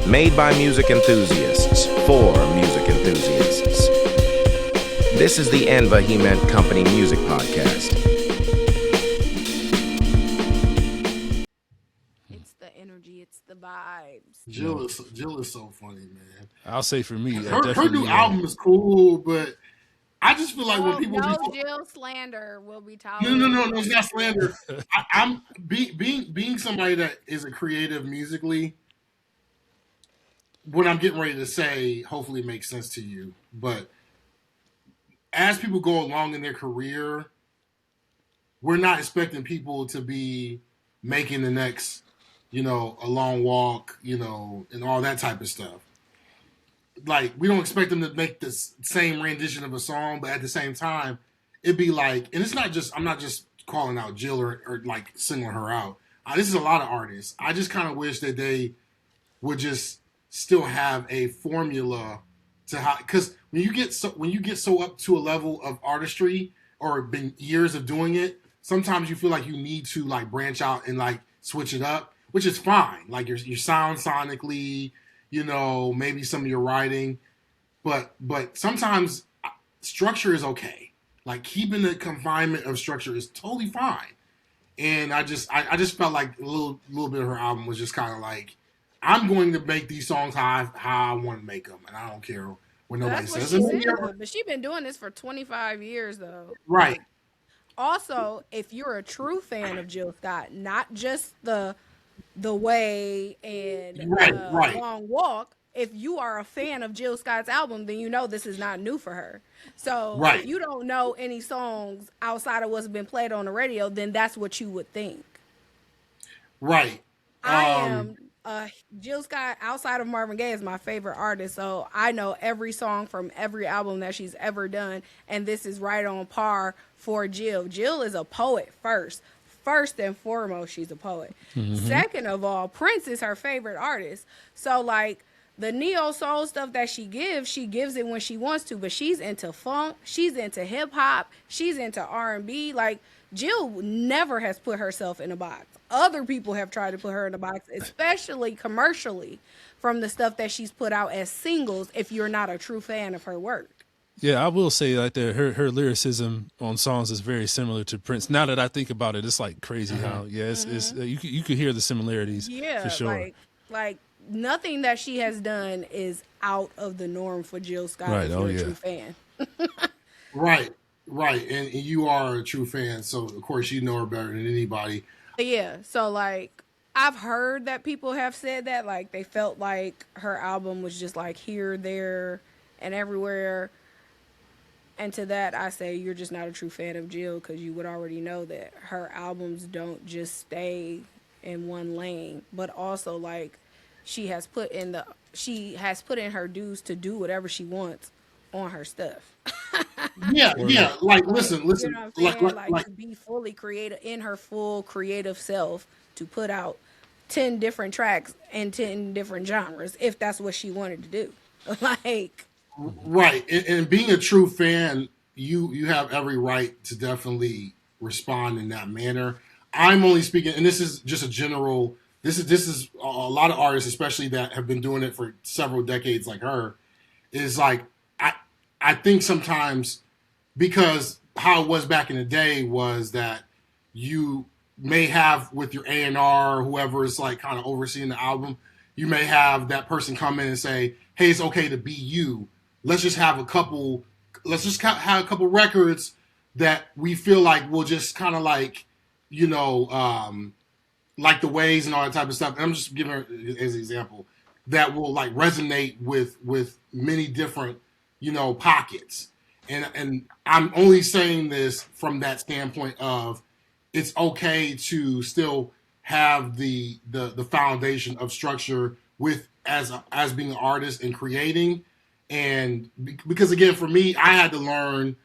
Made by music enthusiasts, for music enthusiasts. This is the Anva He-Meant Company Music Podcast. It's the energy, it's the vibes. Jill is so funny, man. I'll say for me, her new album is cool, but I just feel like when people Jill slander will be tolerated. No, it's not slander. I'm being somebody that is a creative musically. What I'm getting ready to say, hopefully, makes sense to you. But as people go along in their career, we're not expecting people to be making the next, A Long Walk, and all that type of stuff. Like, we don't expect them to make the same rendition of a song, but at the same time, it'd be like, and it's not just, I'm not just calling out Jill or like singling her out. This is a lot of artists. I just kind of wish that they would just still have a formula to how, because when you get so up to a level of artistry or been years of doing it, sometimes you feel like you need to like branch out and like switch it up, which is fine. Like your sound sonically, maybe some of your writing, but sometimes structure is okay. Like keeping the confinement of structure is totally fine. And I just felt like a little bit of her album was just kind of like, I'm going to make these songs how I want to make them, and I don't care what nobody says. But she's been doing this for 25 years, though. Right. Also, if you're a true fan of Jill Scott, not just the Way and Long Walk, if you are a fan of Jill Scott's album, then you know this is not new for her. So if you don't know any songs outside of what's been played on the radio, then that's what you would think. Right. I am Jill Scott, outside of Marvin Gaye, is my favorite artist, so I know every song from every album that she's ever done, and this is right on par for Jill. Jill is a poet first and foremost, she's a poet. Mm-hmm. Second of all, Prince is her favorite artist. So like the neo soul stuff that she gives it when she wants to, but she's into funk, she's into hip hop, she's into R&B. Like Jill never has put herself in a box. Other people have tried to put her in a box, especially commercially, from the stuff that she's put out as singles, if you're not a true fan of her work. Yeah, I will say like that her lyricism on songs is very similar to Prince. Now that I think about it, it's like crazy how it's you could hear the similarities. Yeah, for sure. Like nothing that she has done is out of the norm for Jill Scott. Right. If you're a true fan. Right, and you are a true fan, so of course you know her better than anybody. Yeah, so like I've heard that people have said that like they felt like her album was just like here, there, and everywhere. And to that, I say you're just not a true fan of Jill, because you would already know that her albums don't just stay in one lane, but also like she has put in her dues to do whatever she wants on her stuff. Yeah. Like, listen. You know what I'm saying? Like to be fully creative in her full creative self, to put out 10 different tracks in 10 different genres, if that's what she wanted to do. Like. Right, and being a true fan, you have every right to definitely respond in that manner. I'm only speaking, and this is just a general. This is a lot of artists, especially that have been doing it for several decades, like her. Is like I think sometimes, because how it was back in the day was that you may have with your A&R, whoever is like kind of overseeing the album, you may have that person come in and say, "Hey, it's okay to be you. Let's just have a couple records that we feel like will just kind of like, like the Ways and all that type of stuff." And I'm just giving her as an example that will like resonate with many different, pockets. And I'm only saying this from that standpoint of it's okay to still have the foundation of structure with as being an artist and creating. And because again, for me, I had to learn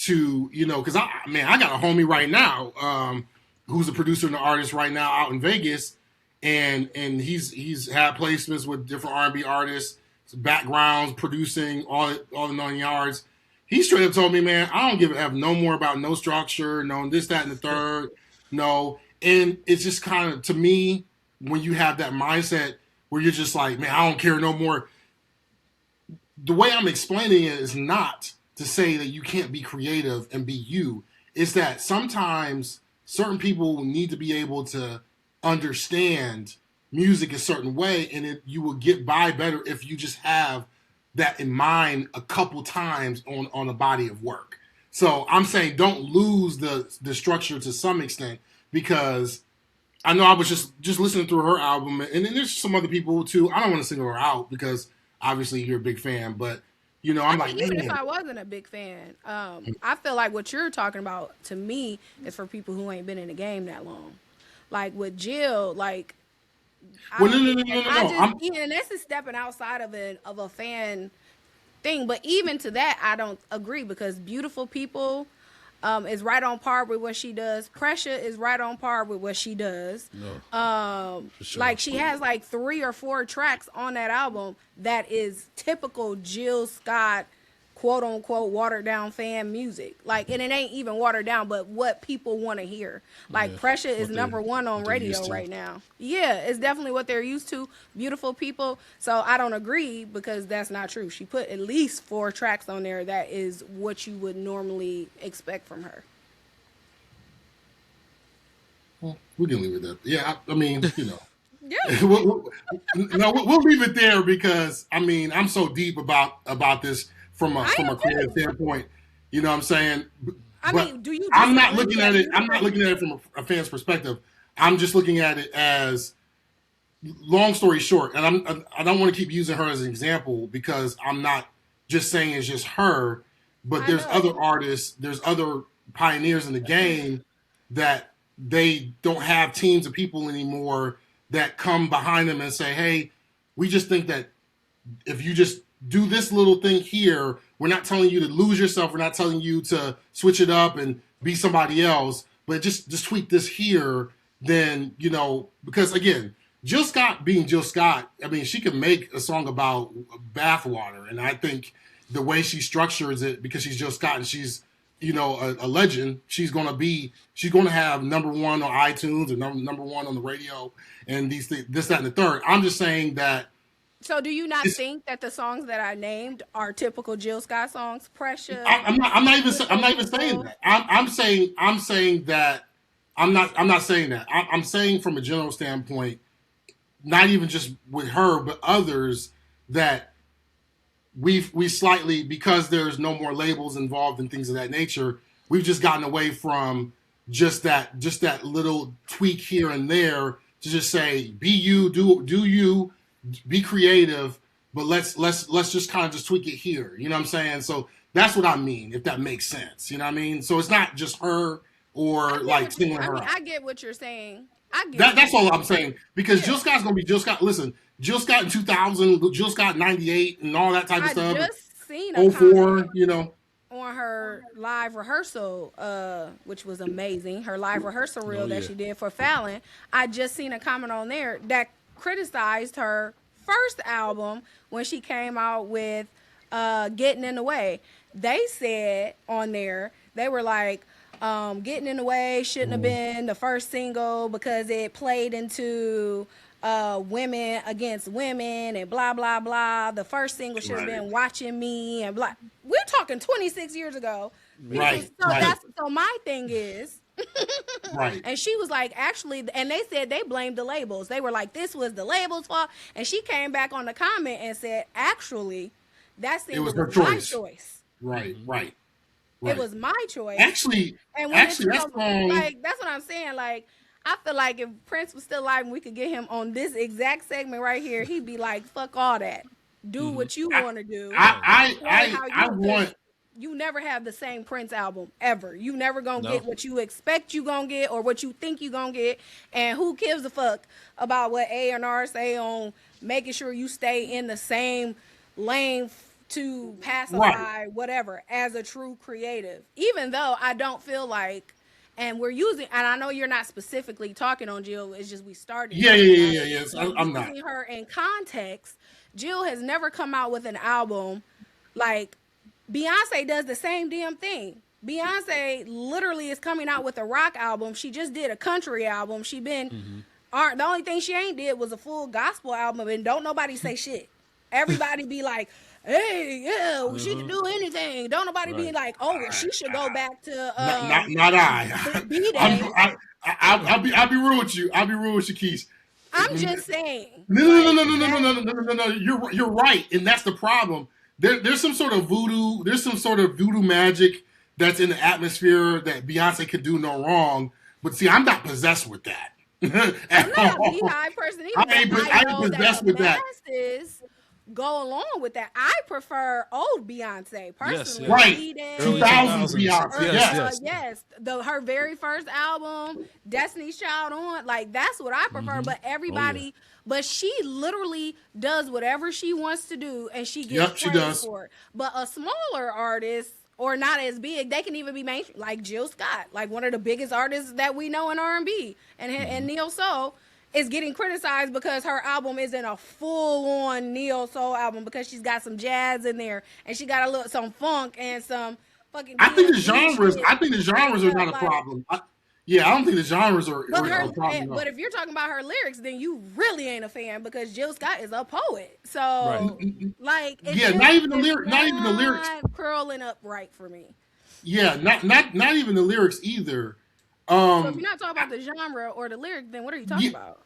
to, because I got a homie right now who's a producer and an artist right now out in Vegas, and he's had placements with different R&B artists, backgrounds, producing all the 9 yards. He straight up told me, man, I don't give a F no more about no structure, no this, that, and the third, no. And it's just kind of, to me, when you have that mindset, where you're just like, man, I don't care no more. The way I'm explaining it is not to say that you can't be creative and be you. It's that sometimes certain people need to be able to understand music a certain way, and you will get by better if you just have that in mind a couple times on a body of work. So I'm saying don't lose the structure to some extent, because I know I was just listening through her album, and then there's some other people too. I don't want to single her out because obviously you're a big fan, but you know, I'm like, even man. if I wasn't a big fan, I feel like what you're talking about to me is for people who ain't been in the game that long. Like with Jill, like Well, no. Even this is stepping outside of a fan thing, but even to that, I don't agree, because Beautiful People is right on par with what she does. Pressure is right on par with what she does. No, sure. Like she has like 3 or 4 tracks on that album that is typical Jill Scott, quote unquote, watered down fan music. Like, and it ain't even watered down, but what people want to hear. Like Pressure is number 1 on radio right now. Yeah, it's definitely what they're used to. Beautiful People. So I don't agree, because that's not true. She put at least 4 tracks on there that is what you would normally expect from her. Well, we can leave it there. Yeah, I mean, you know. Yeah. we'll leave it there, because I mean, I'm so deep about this from a creative standpoint. You know what I'm saying? I mean, do you? I'm not looking at it. I'm not looking at it from a fan's perspective. I'm just looking at it as, long story short, and I don't want to keep using her as an example, because I'm not just saying it's just her, but there's other artists, there's other pioneers in the game that they don't have teams of people anymore that come behind them and say, hey, we just think that if you just do this little thing here, we're not telling you to lose yourself, we're not telling you to switch it up and be somebody else, but just tweak this here, then, you know, because again, Jill Scott being Jill Scott, I mean, she can make a song about bathwater, and I think the way she structures it, because she's Jill Scott and she's, you know, a legend, she's going to have number 1 on iTunes or number 1 on the radio, and these things, this, that, and the third. I'm just saying that. So do you not think that the songs that I named are typical Jill Scott songs? Pressure. I'm not even saying that. I'm saying that. I'm not saying that. I'm saying from a general standpoint, not even just with her, but others, that we slightly, because there's no more labels involved and things of that nature, we've just gotten away from just that little tweak here and there to just say, be you, do you, be creative, but let's just kind of just tweak it here. You know what I'm saying? So that's what I mean, if that makes sense. You know what I mean? So it's not just her or like singling her out. I get what you're saying. That's all I'm saying, because Jill Scott's gonna be Jill Scott. Listen, Jill Scott in 2000, Jill Scott in 98, and all that type of stuff. I just seen a 04, you know, on her live rehearsal, which was amazing. Her live rehearsal reel that she did for Fallon. I just seen a comment on there that criticized her first album when she came out with Getting in the Way. They said on there, they were like, Getting in the Way shouldn't have been the first single because it played into women against women and blah, blah, blah. The first single should have been Watching Me and blah. We're talking 26 years ago. Right. So my thing is, right. And she was like, actually, and they said they blamed the labels. They were like, this was the labels' fault. And she came back on the comment and said, actually, that single was my choice. Right. It was my choice. Actually, that's like, that's what I'm saying. Like, I feel like if Prince was still alive and we could get him on this exact segment right here, he'd be like, fuck all that. Do what you want to do. I want. You never have the same Prince album ever. You never gonna get what you expect you gonna get or what you think you gonna get. And who gives a fuck about what A&R say on making sure you stay in the same lane to pacify whatever as a true creative. Even though I don't feel like, and we're using, and I know you're not specifically talking on Jill, it's just we started. Yes, I'm not. Using her in context, Jill has never come out with an album like Beyonce does the same damn thing. Beyonce literally is coming out with a rock album. She just did a country album. She been The only thing she ain't did was a full gospel album, and don't nobody say shit. Everybody be like, hey, yeah, well, she can do anything. Don't nobody be like, oh, well, she should go back to not I. B-Day. I'll be real with you. I'll be real with you, Keith. I'm just saying. No. You're right, and that's the problem. There's some sort of voodoo. There's some sort of voodoo magic that's in the atmosphere that Beyonce could do no wrong. But see, I'm not possessed with that. I'm not a Beehive person either. I ain't possessed with that. Go along with that. I prefer old Beyonce personally. Right. 2000s Beyonce. Yes. Her very first album, Destiny's Child on, like that's what I prefer. But everybody, but she literally does whatever she wants to do, and she gets praised for it. But a smaller artist or not as big, they can even be mainstream, like Jill Scott, like one of the biggest artists that we know in R&B, and neo soul. Is getting criticized because her album isn't a full-on neo soul album because she's got some jazz in there and she got some funk and some fucking. I think the genres are not a problem. I don't think the genres are a problem. But if you're talking about her lyrics, then you really ain't a fan because Jill Scott is a poet. So like, not even the lyrics curling up right for me. Yeah, not even the lyrics either. So if you're not talking about the genre or the lyric, then what are you talking about?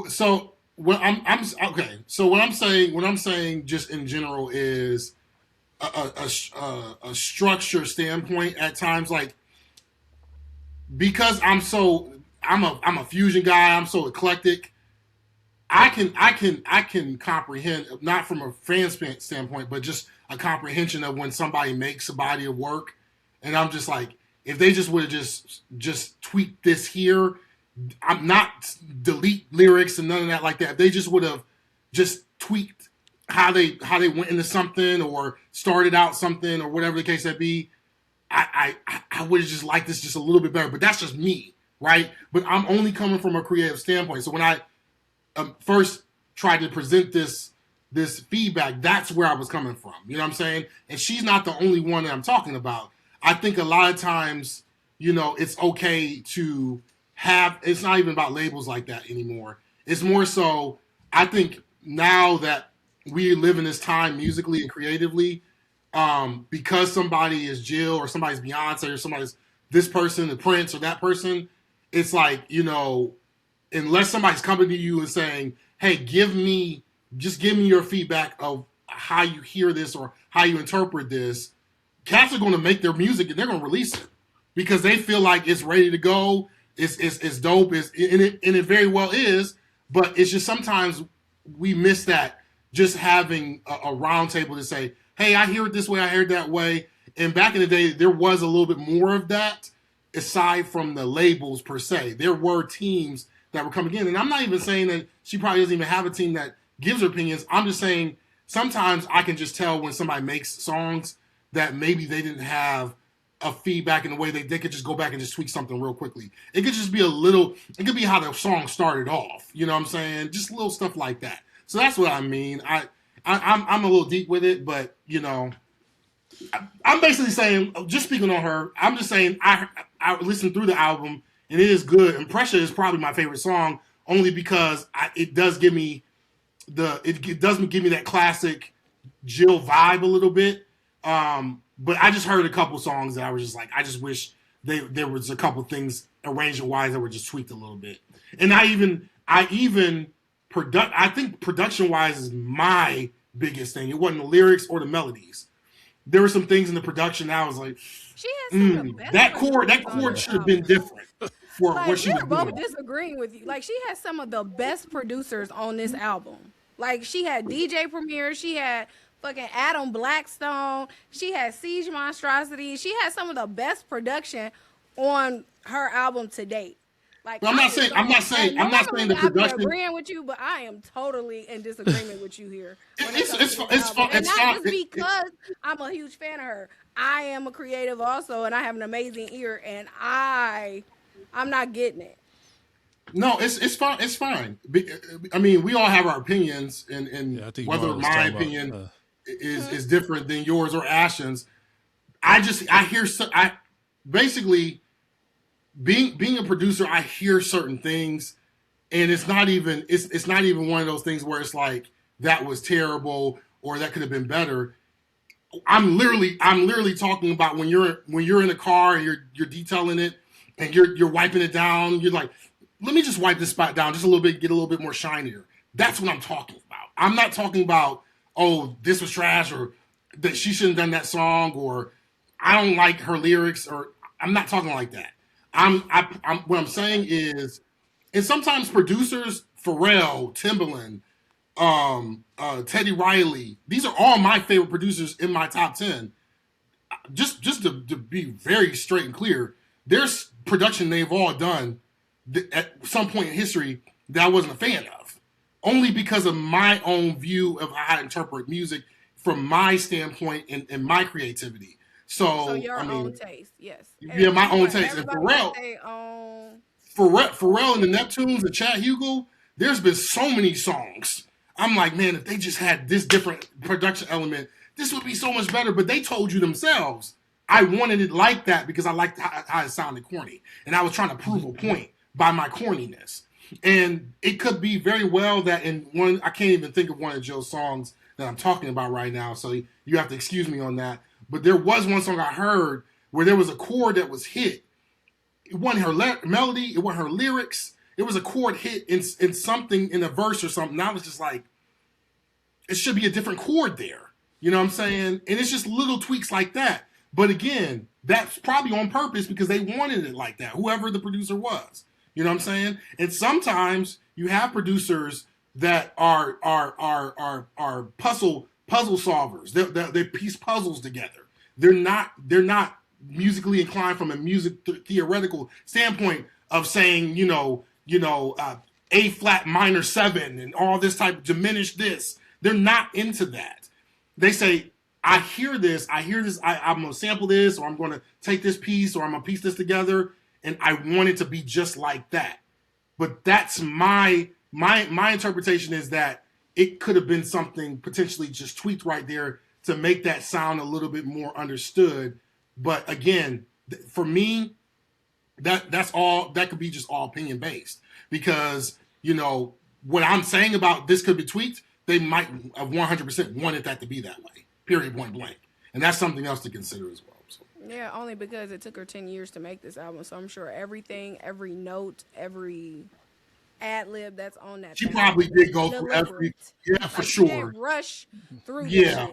So what I'm okay. So what I'm saying just in general is a structure standpoint at times, like because I'm a fusion guy. I'm so eclectic. I can comprehend, not from a fan standpoint, but just a comprehension of when somebody makes a body of work, and I'm just like, if they just would have just tweaked this here, I'm not delete lyrics and none of that like that. If they just would have just tweaked how they went into something or started out something or whatever the case may be, I would have just liked this just a little bit better. But that's just me, right? But I'm only coming from a creative standpoint. So when I first tried to present this feedback, that's where I was coming from. You know what I'm saying? And she's not the only one that I'm talking about. I think a lot of times, it's okay to have, it's not even about labels like that anymore. It's more so, I think now that we live in this time musically and creatively, because somebody is Jill or somebody's Beyonce or somebody's this person, the Prince or that person, it's like, unless somebody's coming to you and saying, hey, give me your feedback of how you hear this or how you interpret this, cats are going to make their music and they're going to release it because they feel like it's ready to go. It's dope. And it very well is, but it's just sometimes we miss that, just having a round table to say, hey, I hear it this way, I hear it that way. And back in the day, there was a little bit more of that aside from the labels per se. There were teams that were coming in. And I'm not even saying that she probably doesn't even have a team that gives her opinions. I'm just saying sometimes I can just tell when somebody makes songs that maybe they didn't have a feedback in the way they could just go back and just tweak something real quickly. It could just be it could be how the song started off. You know what I'm saying? Just little stuff like that. So that's what I mean. I'm a little deep with it, but I'm basically saying, just speaking on her, I'm just saying I listened through the album and it is good. And Pressure is probably my favorite song only because it does give me that classic Jill vibe a little bit. But I just heard a couple songs that I was just like, I just wish there was a couple things arrangement wise that were just tweaked a little bit. And I think production wise is my biggest thing. It wasn't the lyrics or the melodies. There were some things in the production that I was like, she has some of the best that chord should have been different for what she was doing. We're both disagreeing with you. Like, she has some of the best producers on this album. Like, she had DJ Premier, she had fucking Adam Blackstone, she had Siege Monstrosity. She has some of the best production on her album to date. Like, I'm not saying the production. I'm agreeing with you, but I am totally in disagreement with you here. It's fun. And not just because I'm a huge fan of her. I am a creative also, and I have an amazing ear, and I'm not getting it. No, it's fine. It's fine. I mean, we all have our opinions, and whether my opinion is different than yours or Ashton's. Basically being a producer, I hear certain things and it's not even one of those things where it's like that was terrible or that could have been better. I'm literally talking about when you're in a car and you're detailing it and you're wiping it down. You're like, let me just wipe this spot down just a little bit, get a little bit more shinier. That's what I'm talking about. I'm not talking about, oh, this was trash or that she shouldn't have done that song or I don't like her lyrics or I'm not talking like that. I'm what I'm saying is, and sometimes producers, Pharrell, Timbaland, Teddy Riley, these are all my favorite producers in my top 10. Just to be very straight and clear, there's production they've all done at some point in history that I wasn't a fan of, only because of my own view of how I interpret music from my standpoint and my creativity. So your own taste, yes. Yeah, my own taste. And Pharrell and the Neptunes and Chad Hugo, there's been so many songs. I'm like, man, if they just had this different production element, this would be so much better. But they told you themselves, I wanted it like that because I liked how it sounded corny. And I was trying to prove a point by my corniness. And it could be very well that in one, I can't even think of one of Joe's songs that I'm talking about right now. So you have to excuse me on that. But there was one song I heard where there was a chord that was hit. It wasn't her melody. It wasn't her lyrics. It was a chord hit in something in a verse or something. I was just like, it should be a different chord there. You know what I'm saying? And it's just little tweaks like that. But again, that's probably on purpose because they wanted it like that, whoever the producer was. You know what I'm saying? And sometimes you have producers that are puzzle solvers. They piece puzzles together. They're not musically inclined from a music theoretical standpoint of saying, A flat minor 7 and all this type of diminish this. They're not into that. They say, I hear this, I'm going to sample this, or I'm going to take this piece, or I'm going to piece this together, and I want it to be just like that. But that's my interpretation is that it could have been something potentially just tweaked right there to make that sound a little bit more understood. But again, for me, that's all, that could be just all opinion based because, what I'm saying about this could be tweaked, they might have 100% wanted that to be that way, period, point blank. And that's something else to consider as well. So. Yeah, only because it took her 10 years to make this album. So I'm sure everything, every note, every ad lib that's on that. She probably did go through every, for sure. She didn't rush through. Yeah,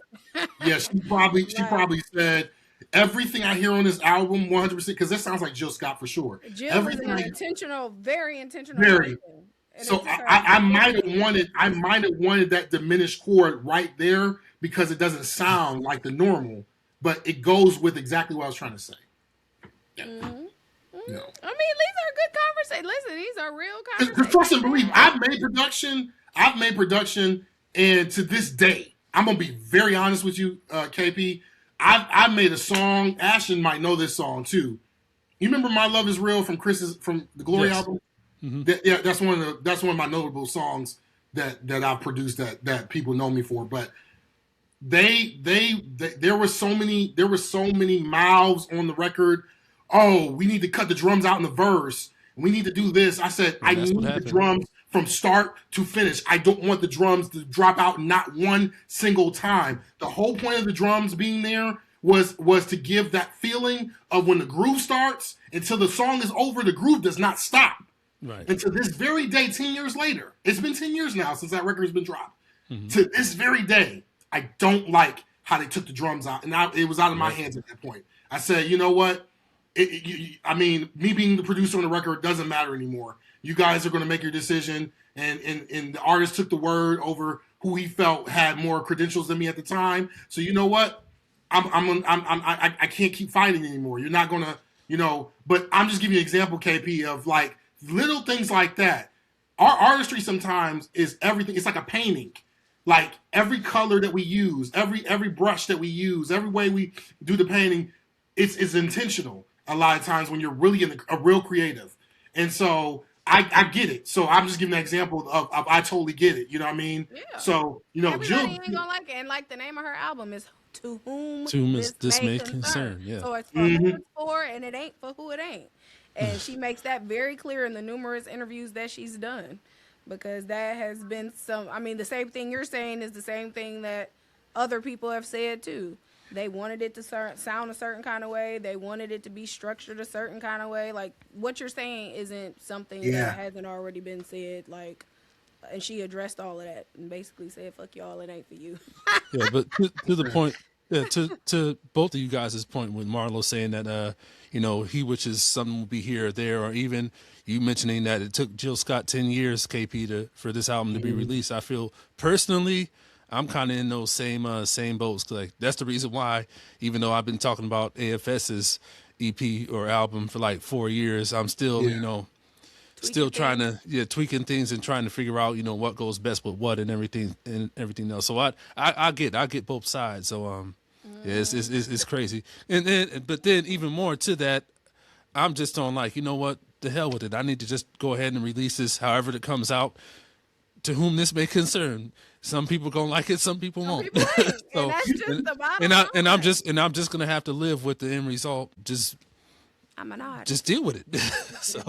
yeah. She probably said everything I hear on this album 100% because that sounds like Jill Scott for sure. Jill was an intentional, very intentional. Very. So I might have wanted that diminished chord right there because it doesn't sound like the normal, but it goes with exactly what I was trying to say. Yeah. Mm-hmm. Mm-hmm. No. I mean, these are good conversations. Listen, these are real conversations. Trust and believe. I've made production, and to this day, I'm gonna be very honest with you, KP. I've made a song. Ashton might know this song too. You remember "My Love Is Real" from the Glory album? Mm-hmm. That's one of my notable songs that I've produced that people know me for. But there were so many mouths on the record. Oh, we need to cut the drums out in the verse. We need to do this. I said, I need the drums from start to finish. I don't want the drums to drop out not one single time. The whole point of the drums being there was to give that feeling of when the groove starts until the song is over, the groove does not stop. Right. And to this very day, 10 years later, it's been 10 years now since that record has been dropped. Mm-hmm. To this very day, I don't like how they took the drums out. And it was out of my hands at that point. I said, you know what? Me being the producer on the record doesn't matter anymore. You guys are going to make your decision. And the artist took the word over who he felt had more credentials than me at the time. So you know what? I can't keep fighting anymore. You're not going to, but I'm just giving you an example, KP, of like little things like that. Our artistry sometimes is everything. It's like a painting. Like every color that we use, every brush that we use, every way we do the painting, it's intentional. A lot of times when you're really a real creative. And so I get it. So I'm just giving an example of I totally get it. You know what I mean? Yeah. So, everybody ain't gonna like it. And like the name of her album is To Whom This May Concern. Yeah. So it's for who it's for and it ain't for who it ain't. And she makes that very clear in the numerous interviews that she's done, because that has been I mean, the same thing you're saying is the same thing that other people have said too. They wanted it to sound a certain kind of way. They wanted it to be structured a certain kind of way. Like, what you're saying isn't something that hasn't already been said. Like, and she addressed all of that and basically said, fuck y'all, it ain't for you. Yeah, but to the point, to both of you guys' point with Marlo saying that, he wishes something would be here or there, or even you mentioning that it took Jill Scott 10 years, KP, for this album to be released. I feel personally, I'm kind of in those same boats. Like, that's the reason why, even though I've been talking about AFS's EP or album for like 4 years, I'm still, still trying to tweaking things and trying to figure out what goes best with what and everything else. So I get both sides. So it's crazy. But then even more to that, I'm just on like, what, the hell with it. I need to just go ahead and release this however it comes out, to whom this may concern. Some people gonna like it, some people won't. So, and that's just the bottom line. I'm just gonna have to live with the end result. Just I'm an artist. Just deal with it. So